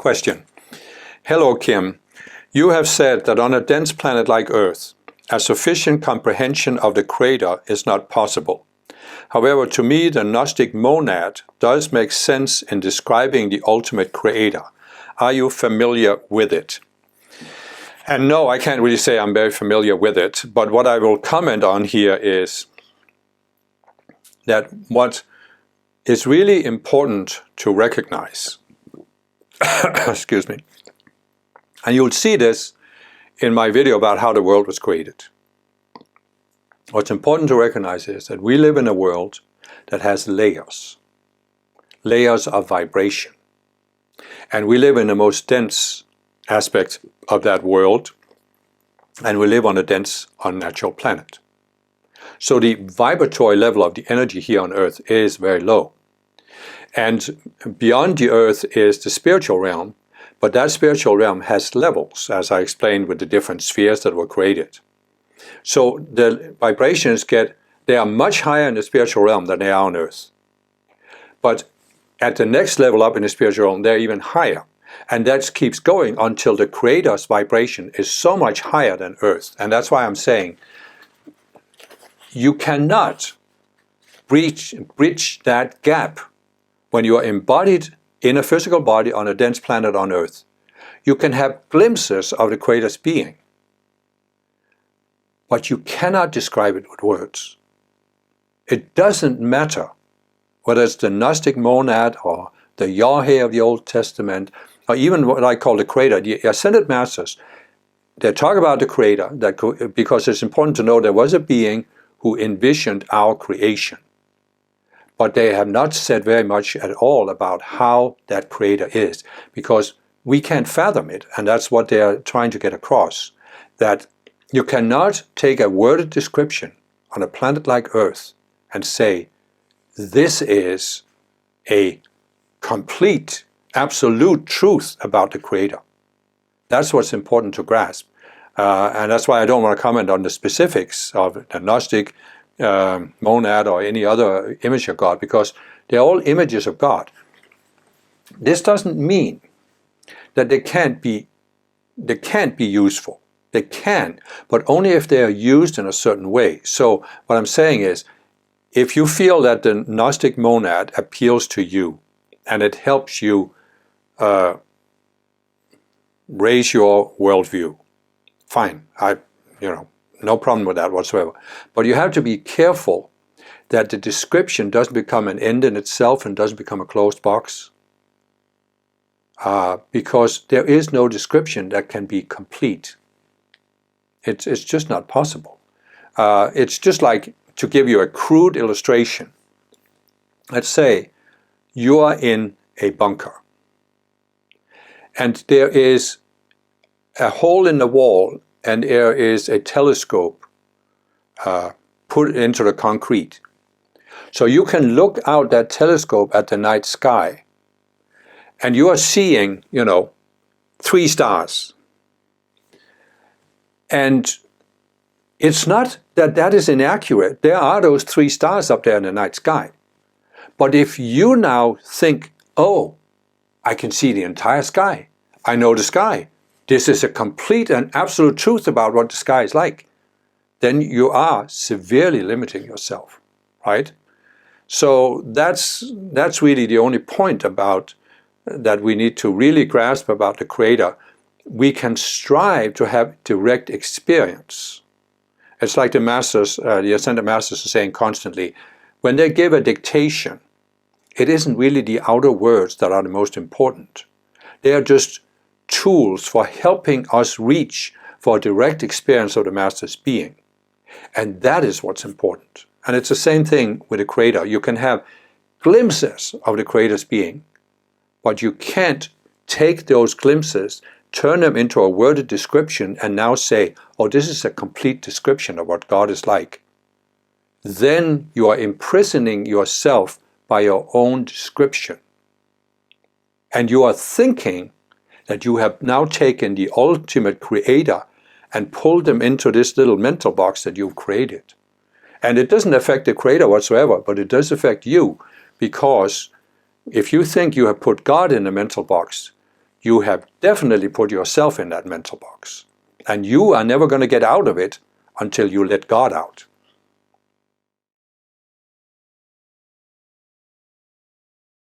Question. Hello, Kim. You have said that on a dense planet like Earth, a sufficient comprehension of the Creator is not possible. However, to me, the Gnostic Monad does make sense in describing the ultimate Creator. Are you familiar with it? And no, I can't really say I'm very familiar with it, but what I will comment on here is that what is really important to recognize, excuse me, and you'll see this in my video about how the world was created. What's important to recognize is that we live in a world that has layers of vibration. And we live in the most dense aspect of that world, and we live on a dense, unnatural planet. So the vibratory level of the energy here on Earth is very low. And beyond the Earth is the spiritual realm, but that spiritual realm has levels, as I explained with the different spheres that were created. So the vibrations they are much higher in the spiritual realm than they are on Earth. But at the next level up in the spiritual realm, they're even higher. And that keeps going until the Creator's vibration is so much higher than Earth. And that's why I'm saying you cannot bridge that gap when you are embodied in a physical body on a dense planet on Earth. You can have glimpses of the Creator's being, but you cannot describe it with words. It doesn't matter whether it's the Gnostic Monad or the Yahweh of the Old Testament, or even what I call the Creator, the Ascended Masters. They talk about the Creator because it's important to know there was a being who envisioned our creation. But they have not said very much at all about how that Creator is, because we can't fathom it, and that's what they are trying to get across, that you cannot take a worded description on a planet like Earth and say, this is a complete, absolute truth about the Creator. That's what's important to grasp. And that's why I don't want to comment on the specifics of the Gnostic Monad or any other image of God, because they're all images of God. This doesn't mean that they can't be useful. They can, but only if they are used in a certain way. So what I'm saying is, if you feel that the Gnostic Monad appeals to you and it helps you raise your worldview, fine. No problem with that whatsoever. But you have to be careful that the description doesn't become an end in itself and doesn't become a closed box. Because there is no description that can be complete. It's just not possible. It's just like, to give you a crude illustration, let's say you are in a bunker and there is a hole in the wall and there is a telescope put into the concrete. So you can look out that telescope at the night sky and you are seeing, 3 stars. And it's not that is inaccurate. There are those 3 stars up there in the night sky. But if you now think, oh, I can see the entire sky. I know the sky. This is a complete and absolute truth about what the sky is like. Then you are severely limiting yourself, right? So that's really the only point about that we need to really grasp about the Creator. We can strive to have direct experience. It's like the Masters, the Ascended Masters are saying constantly, when they give a dictation, it isn't really the outer words that are the most important. They are just tools for helping us reach for a direct experience of the Master's being. And that is what's important. And it's the same thing with the Creator. You can have glimpses of the Creator's being, but you can't take those glimpses, turn them into a worded description and now say, oh, this is a complete description of what God is like. Then you are imprisoning yourself by your own description. And you are thinking that you have now taken the ultimate Creator and pulled them into this little mental box that you've created. And it doesn't affect the Creator whatsoever, but it does affect you, because if you think you have put God in a mental box, you have definitely put yourself in that mental box. And you are never going to get out of it until you let God out.